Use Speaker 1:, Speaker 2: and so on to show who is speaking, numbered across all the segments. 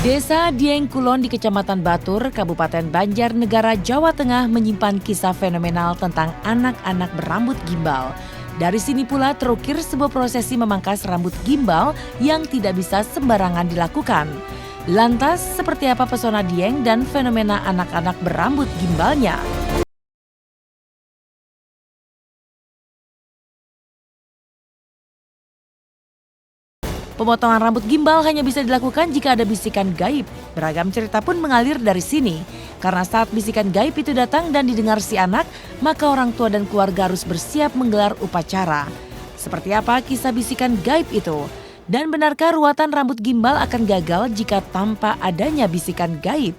Speaker 1: Desa Dieng Kulon di Kecamatan Batur, Kabupaten Banjarnegara, Jawa Tengah menyimpan kisah fenomenal tentang anak-anak berambut gimbal. Dari sini pula terukir sebuah prosesi memangkas rambut gimbal yang tidak bisa sembarangan dilakukan. Lantas, seperti apa pesona Dieng dan fenomena anak-anak berambut gimbalnya? Pemotongan rambut gimbal hanya bisa dilakukan jika ada bisikan gaib. Beragam cerita pun mengalir dari sini. Karena saat bisikan gaib itu datang dan didengar si anak, maka orang tua dan keluarga harus bersiap menggelar upacara. Seperti apa kisah bisikan gaib itu? Dan benarkah ruatan rambut gimbal akan gagal jika tanpa adanya bisikan gaib?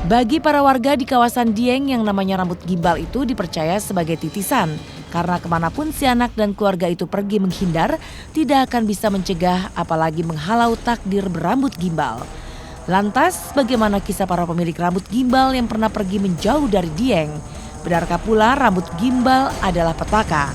Speaker 1: Bagi para warga di kawasan Dieng yang namanya rambut gimbal itu dipercaya sebagai titisan. Karena kemanapun si anak dan keluarga itu pergi menghindar, tidak akan bisa mencegah apalagi menghalau takdir berambut gimbal. Lantas bagaimana kisah para pemilik rambut gimbal yang pernah pergi menjauh dari Dieng? Benarkah pula rambut gimbal adalah petaka?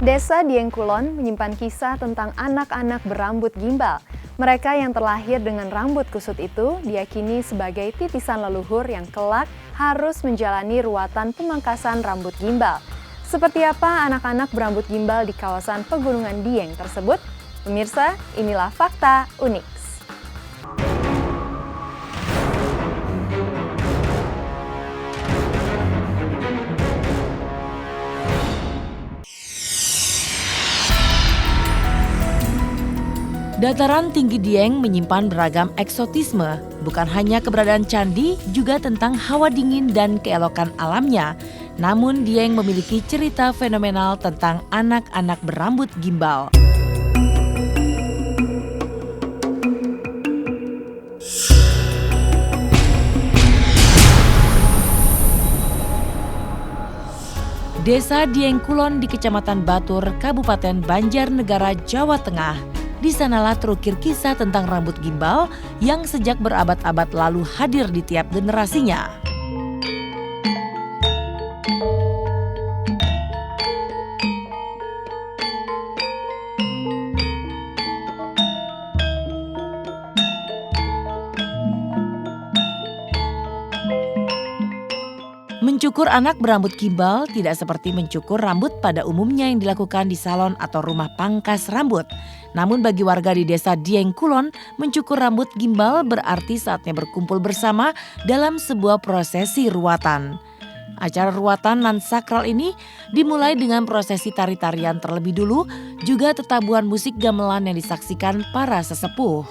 Speaker 2: Desa Dieng Kulon menyimpan kisah tentang anak-anak berambut gimbal. Mereka yang terlahir dengan rambut kusut itu diyakini sebagai titisan leluhur yang kelak harus menjalani ruatan pemangkasan rambut gimbal. Seperti apa anak-anak berambut gimbal di kawasan Pegunungan Dieng tersebut? Pemirsa, inilah fakta unik.
Speaker 1: Dataran tinggi Dieng menyimpan beragam eksotisme, bukan hanya keberadaan candi, juga tentang hawa dingin dan keelokan alamnya. Namun Dieng memiliki cerita fenomenal tentang anak-anak berambut gimbal. Desa Dieng Kulon di Kecamatan Batur, Kabupaten Banjarnegara, Jawa Tengah. Di sanalah terukir kisah tentang rambut gimbal yang sejak berabad-abad lalu hadir di tiap generasinya. Mencukur anak berambut gimbal tidak seperti mencukur rambut pada umumnya yang dilakukan di salon atau rumah pangkas rambut. Namun bagi warga di desa Dieng Kulon, mencukur rambut gimbal berarti saatnya berkumpul bersama dalam sebuah prosesi ruatan. Acara ruatan nan sakral ini dimulai dengan prosesi tari-tarian terlebih dulu, juga tetabuhan musik gamelan yang disaksikan para sesepuh.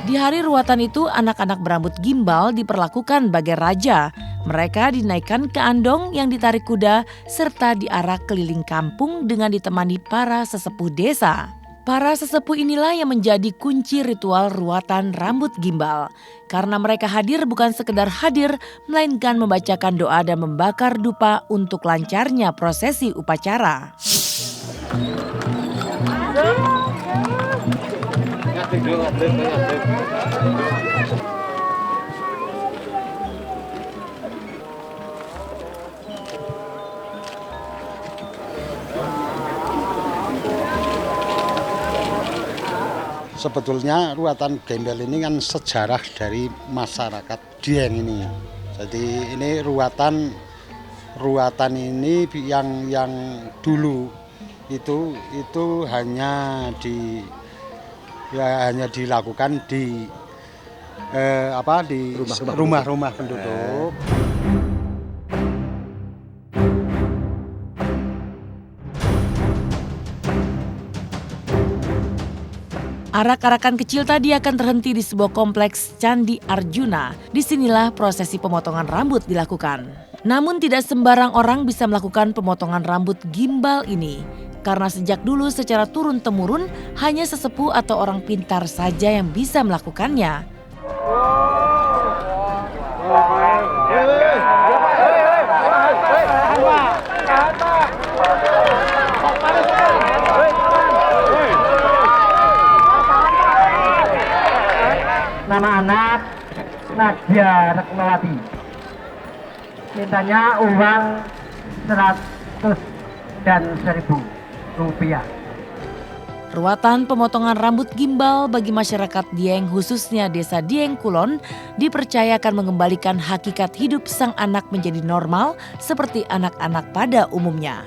Speaker 1: Di hari ruatan itu, anak-anak berambut gimbal diperlakukan bagai raja. Mereka dinaikkan ke andong yang ditarik kuda serta diarak keliling kampung dengan ditemani para sesepuh desa. Para sesepuh inilah yang menjadi kunci ritual ruatan rambut gimbal. Karena mereka hadir bukan sekedar hadir, melainkan membacakan doa dan membakar dupa untuk lancarnya prosesi upacara.
Speaker 3: Sebetulnya ruatan gembel ini kan sejarah dari masyarakat Dieng ini. Jadi ini ruatan ini yang dulu itu hanya dilakukan di di rumah-rumah penduduk.
Speaker 1: Arak-arakan kecil tadi akan terhenti di sebuah kompleks Candi Arjuna. Disinilah prosesi pemotongan rambut dilakukan. Namun tidak sembarang orang bisa melakukan pemotongan rambut gimbal ini. Karena sejak dulu secara turun-temurun hanya sesepuh atau orang pintar saja yang bisa melakukannya.
Speaker 4: Nama anak Nadia Rekmawati. Mintanya uang 100 dan 1.000 rupiah.
Speaker 1: Ruatan pemotongan rambut gimbal bagi masyarakat Dieng khususnya desa Dieng Kulon dipercaya akan mengembalikan hakikat hidup sang anak menjadi normal seperti anak-anak pada umumnya.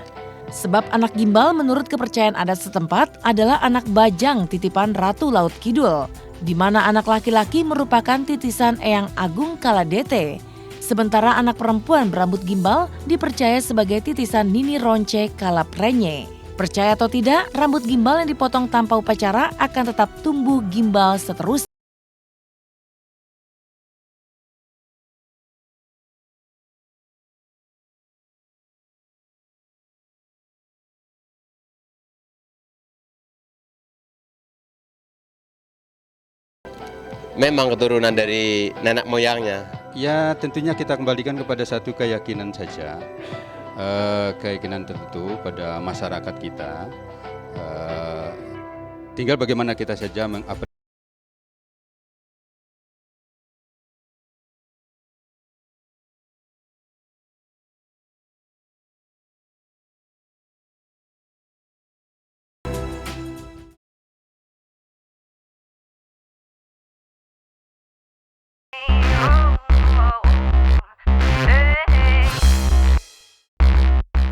Speaker 1: Sebab anak gimbal menurut kepercayaan adat setempat adalah anak bajang titipan Ratu Laut Kidul, di mana anak laki-laki merupakan titisan Eyang Agung Kaladete. Sementara anak perempuan berambut gimbal dipercaya sebagai titisan Nini Ronce Kalaprenye. Percaya atau tidak, rambut gimbal yang dipotong tanpa upacara akan tetap tumbuh gimbal seterusnya.
Speaker 5: Memang keturunan dari nenek moyangnya.
Speaker 6: Ya tentunya kita kembalikan kepada satu keyakinan saja, keyakinan tertentu pada masyarakat kita. Tinggal bagaimana kita saja mengapresiasi.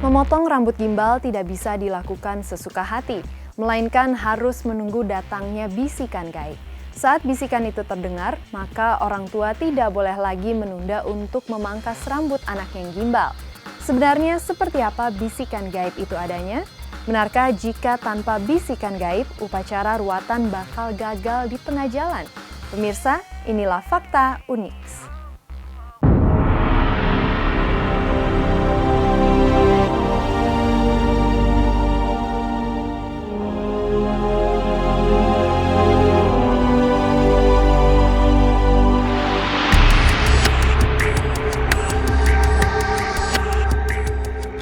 Speaker 2: Memotong rambut gimbal tidak bisa dilakukan sesuka hati, melainkan harus menunggu datangnya bisikan gaib. Saat bisikan itu terdengar, maka orang tua tidak boleh lagi menunda untuk memangkas rambut anak yang gimbal. Sebenarnya seperti apa bisikan gaib itu adanya? Benarkah jika tanpa bisikan gaib, upacara ruatan bakal gagal di tengah jalan? Pemirsa, inilah fakta unik.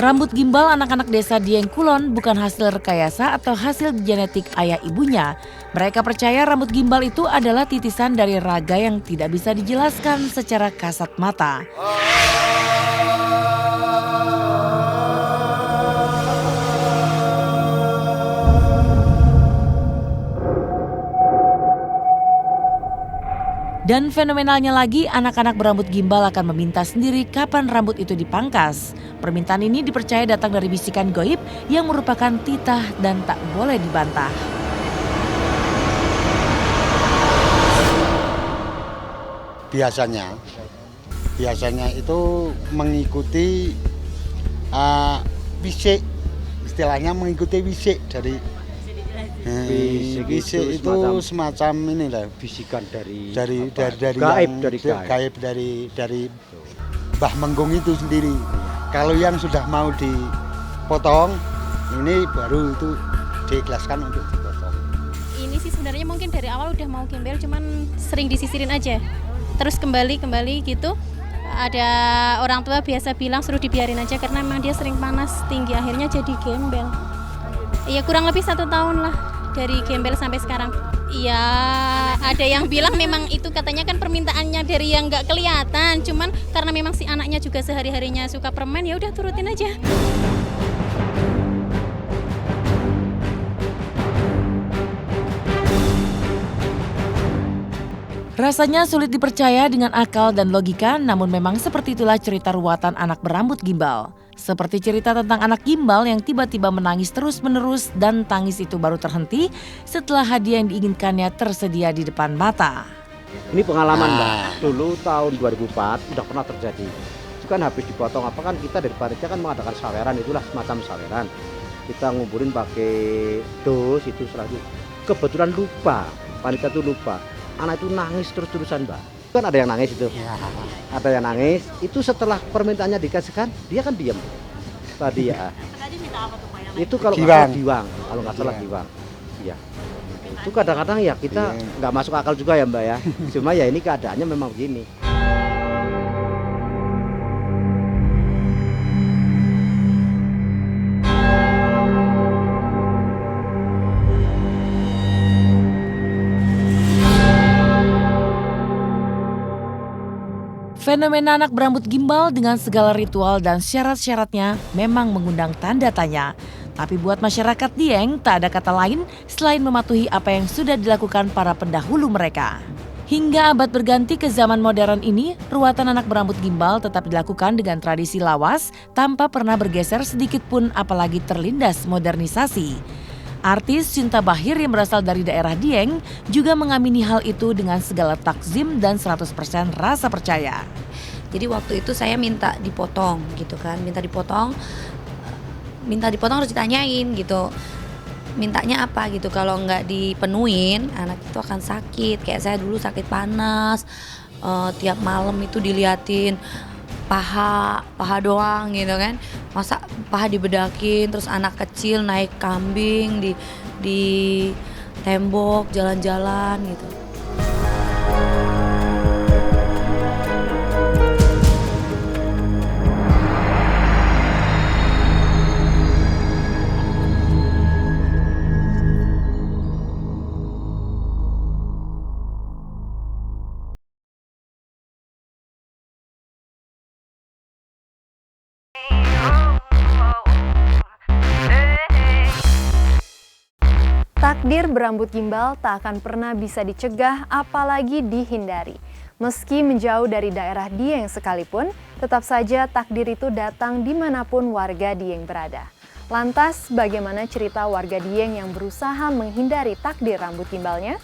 Speaker 1: Rambut gimbal anak-anak desa Dieng Kulon bukan hasil rekayasa atau hasil genetik ayah ibunya. Mereka percaya rambut gimbal itu adalah titisan dari raga yang tidak bisa dijelaskan secara kasat mata. Dan fenomenalnya lagi, anak-anak berambut gimbal akan meminta sendiri kapan rambut itu dipangkas. Permintaan ini dipercaya datang dari bisikan goib yang merupakan titah dan tak boleh dibantah.
Speaker 3: Biasanya itu mengikuti wisik, istilahnya mengikuti wisik dari wisik itu semacam inilah
Speaker 6: Bisikan dari
Speaker 3: gaib dari Mbah Menggung itu sendiri. Kalau yang sudah mau dipotong, ini baru itu diikhlaskan untuk dipotong.
Speaker 7: Ini sih sebenarnya mungkin dari awal udah mau gembel, cuman sering disisirin aja. Terus kembali gitu. Ada orang tua biasa bilang suruh dibiarin aja karena memang dia sering panas tinggi, akhirnya jadi gembel. Iya kurang lebih 1 tahun lah dari gembel sampai sekarang. Iya ada yang bilang memang itu katanya kan permintaannya dari yang nggak kelihatan, cuman karena memang si anaknya juga sehari-harinya suka permen, ya udah turutin aja.
Speaker 1: Rasanya sulit dipercaya dengan akal dan logika, namun memang seperti itulah cerita ruatan anak berambut gimbal. Seperti cerita tentang anak gimbal yang tiba-tiba menangis terus-menerus dan tangis itu baru terhenti setelah hadiah yang diinginkannya tersedia di depan mata.
Speaker 8: Ini pengalaman Mbak, dulu tahun 2004 udah pernah terjadi. Itu kan habis dipotong apa kan kita dari panitia kan mengadakan saweran, itulah semacam saweran. Kita ngumpulin pakai dos itu setelah itu. Kebetulan lupa, panitia itu lupa. Anak itu nangis terus-terusan Mbak. Kan ada yang nangis itu. Ya. Ada yang nangis, itu setelah permintaannya dikasihkan, dia kan diam. Tadi ya. Tadi minta apa tuh Pak? Itu kalau diwang, kalau nggak salah diwang. Iya. Itu kadang-kadang ya kita nggak masuk akal juga ya Mbak ya. Cuma ya ini keadaannya memang begini.
Speaker 1: Fenomena anak berambut gimbal dengan segala ritual dan syarat-syaratnya memang mengundang tanda tanya. Tapi buat masyarakat Dieng tak ada kata lain selain mematuhi apa yang sudah dilakukan para pendahulu mereka. Hingga abad berganti ke zaman modern ini, ruatan anak berambut gimbal tetap dilakukan dengan tradisi lawas tanpa pernah bergeser sedikit pun apalagi terlindas modernisasi. Artis Cinta Bahir yang berasal dari daerah Dieng juga mengamini hal itu dengan segala takzim dan 100% rasa percaya.
Speaker 9: Jadi waktu itu saya minta dipotong gitu kan, minta dipotong harus ditanyain gitu. Mintanya apa gitu, kalau nggak dipenuhin anak itu akan sakit. Kayak saya dulu sakit panas, tiap malam itu diliatin paha doang gitu kan. Masa paha dibedakin, terus anak kecil naik kambing di tembok jalan-jalan gitu.
Speaker 2: Takdir berambut gimbal tak akan pernah bisa dicegah apalagi dihindari. Meski menjauh dari daerah Dieng sekalipun, tetap saja takdir itu datang dimanapun warga Dieng berada. Lantas bagaimana cerita warga Dieng yang berusaha menghindari takdir rambut gimbalnya?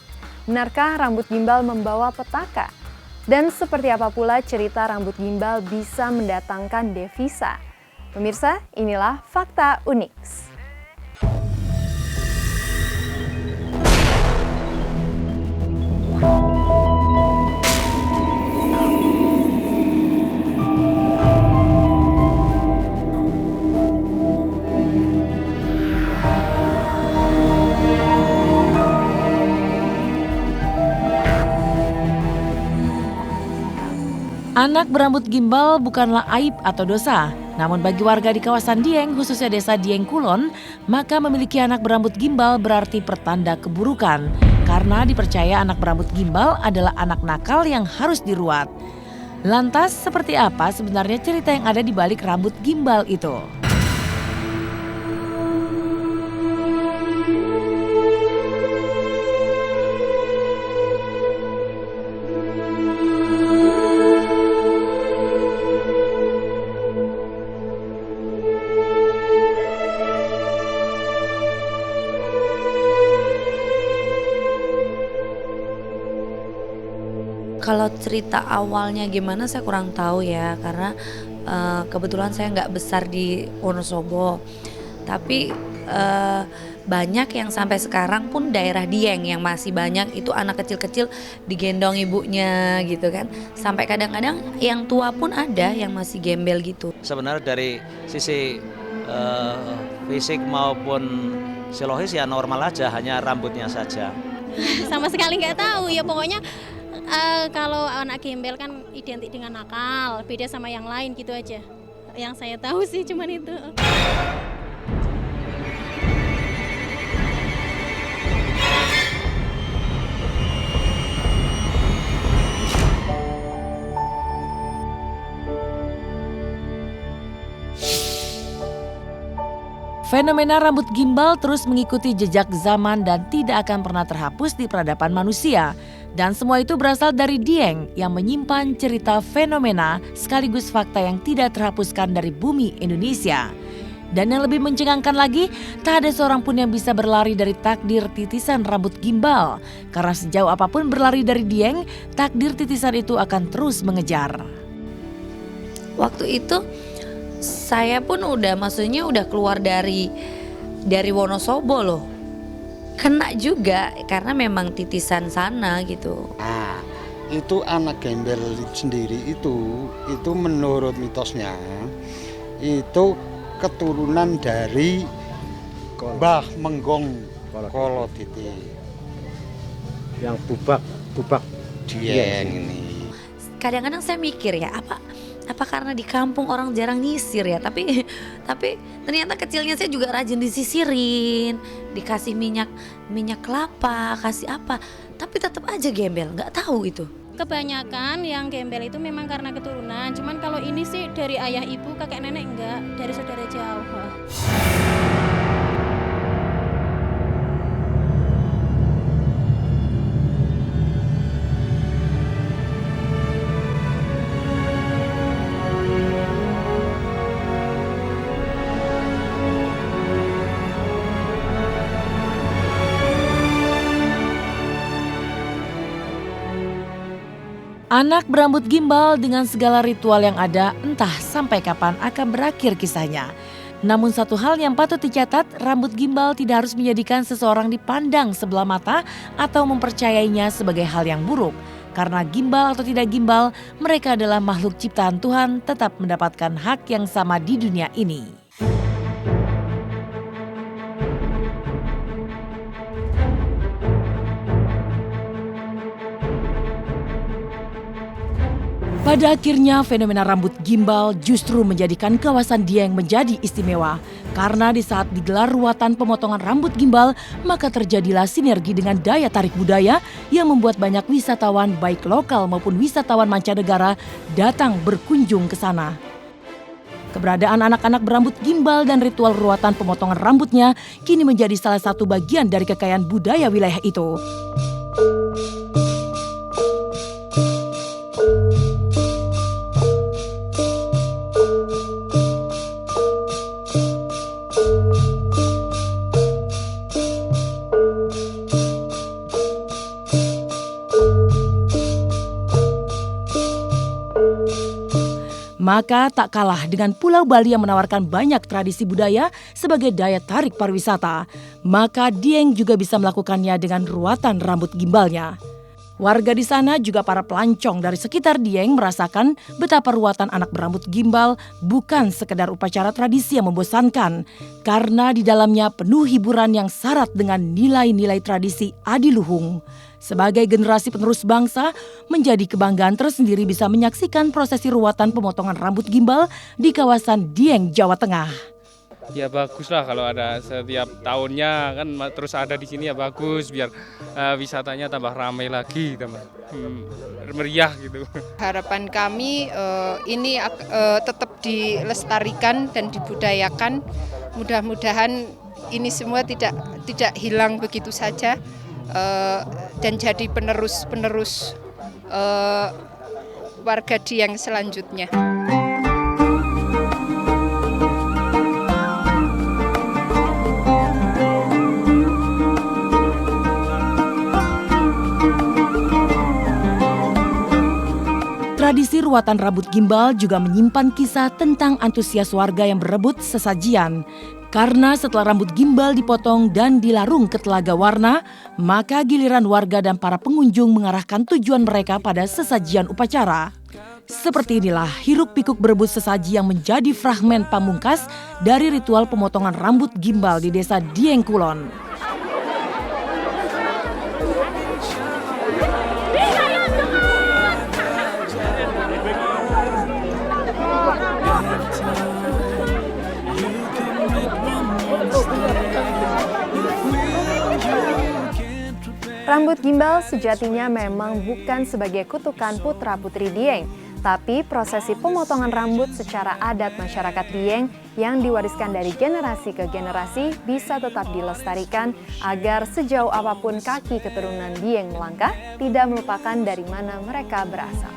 Speaker 2: Benarkah rambut gimbal membawa petaka? Dan seperti apa pula cerita rambut gimbal bisa mendatangkan devisa? Pemirsa, inilah Fakta Unik.
Speaker 1: Anak berambut gimbal bukanlah aib atau dosa. Namun bagi warga di kawasan Dieng, khususnya desa Dieng Kulon, maka memiliki anak berambut gimbal berarti pertanda keburukan. Karena dipercaya anak berambut gimbal adalah anak nakal yang harus diruat. Lantas seperti apa sebenarnya cerita yang ada di balik rambut gimbal itu?
Speaker 9: Kalau cerita awalnya gimana saya kurang tahu ya, karena kebetulan saya nggak besar di Wonosobo. Tapi banyak yang sampai sekarang pun daerah Dieng yang masih banyak itu anak kecil-kecil digendong ibunya gitu kan. Sampai kadang-kadang yang tua pun ada yang masih gembel gitu.
Speaker 10: Sebenarnya dari sisi fisik maupun psikologis ya normal aja, hanya rambutnya saja.
Speaker 7: Sama sekali nggak tahu ya, pokoknya kalau anak gembel kan identik dengan nakal, beda sama yang lain gitu aja. Yang saya tahu sih cuman itu.
Speaker 1: Fenomena rambut gimbal terus mengikuti jejak zaman dan tidak akan pernah terhapus di peradaban manusia. Dan semua itu berasal dari Dieng yang menyimpan cerita fenomena sekaligus fakta yang tidak terhapuskan dari bumi Indonesia. Dan yang lebih mencengangkan lagi, tak ada seorang pun yang bisa berlari dari takdir titisan rambut gimbal. Karena sejauh apapun berlari dari Dieng, takdir titisan itu akan terus mengejar.
Speaker 9: Waktu itu saya pun udah keluar dari Wonosobo loh. Kena juga karena memang titisan sana gitu.
Speaker 3: Nah, itu anak gembel sendiri itu menurut mitosnya itu keturunan dari Mbah Menggong Kolotiti
Speaker 8: yang bubak
Speaker 3: Dieng ini.
Speaker 9: Kadang-kadang saya mikir ya, apa karena di kampung orang jarang nyisir ya, tapi ternyata kecilnya saya juga rajin disisirin, dikasih minyak kelapa, kasih apa, tapi tetap aja gembel, nggak tahu itu.
Speaker 7: Kebanyakan yang gembel itu memang karena keturunan, cuman kalau ini sih dari ayah ibu, kakek nenek enggak, dari saudara jauh.
Speaker 1: Anak berambut gimbal dengan segala ritual yang ada, entah sampai kapan akan berakhir kisahnya. Namun satu hal yang patut dicatat, rambut gimbal tidak harus menjadikan seseorang dipandang sebelah mata atau mempercayainya sebagai hal yang buruk. Karena gimbal atau tidak gimbal, mereka adalah makhluk ciptaan Tuhan, tetap mendapatkan hak yang sama di dunia ini. Pada akhirnya fenomena rambut gimbal justru menjadikan kawasan Dieng menjadi istimewa. Karena di saat digelar ruatan pemotongan rambut gimbal, maka terjadilah sinergi dengan daya tarik budaya yang membuat banyak wisatawan baik lokal maupun wisatawan mancanegara datang berkunjung ke sana. Keberadaan anak-anak berambut gimbal dan ritual ruatan pemotongan rambutnya kini menjadi salah satu bagian dari kekayaan budaya wilayah itu. Maka tak kalah dengan Pulau Bali yang menawarkan banyak tradisi budaya sebagai daya tarik pariwisata, maka Dieng juga bisa melakukannya dengan ruatan rambut gimbalnya. Warga di sana juga para pelancong dari sekitar Dieng merasakan betapa ruatan anak berambut gimbal bukan sekedar upacara tradisi yang membosankan, karena di dalamnya penuh hiburan yang syarat dengan nilai-nilai tradisi adiluhung. Sebagai generasi penerus bangsa, menjadi kebanggaan tersendiri bisa menyaksikan prosesi ruatan pemotongan rambut gimbal di kawasan Dieng, Jawa Tengah.
Speaker 11: Ya bagus lah kalau ada setiap tahunnya kan terus ada di sini ya bagus biar wisatanya tambah ramai lagi, tambah meriah gitu.
Speaker 12: Harapan kami ini tetap dilestarikan dan dibudayakan. Mudah-mudahan ini semua tidak hilang begitu saja. Dan jadi penerus warga Dieng selanjutnya.
Speaker 1: Tradisi ruatan rambut gimbal juga menyimpan kisah tentang antusias warga yang berebut sesajian. Karena setelah rambut gimbal dipotong dan dilarung ke Telaga Warna, maka giliran warga dan para pengunjung mengarahkan tujuan mereka pada sesajian upacara. Seperti inilah hiruk pikuk berebut sesaji yang menjadi fragmen pamungkas dari ritual pemotongan rambut gimbal di desa Dieng Kulon.
Speaker 2: Rambut gimbal sejatinya memang bukan sebagai kutukan putra-putri Dieng, tapi prosesi pemotongan rambut secara adat masyarakat Dieng yang diwariskan dari generasi ke generasi bisa tetap dilestarikan agar sejauh apapun kaki keturunan Dieng melangkah, tidak melupakan dari mana mereka berasal.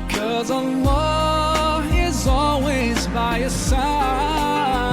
Speaker 13: 'Cause Allah is always by your side.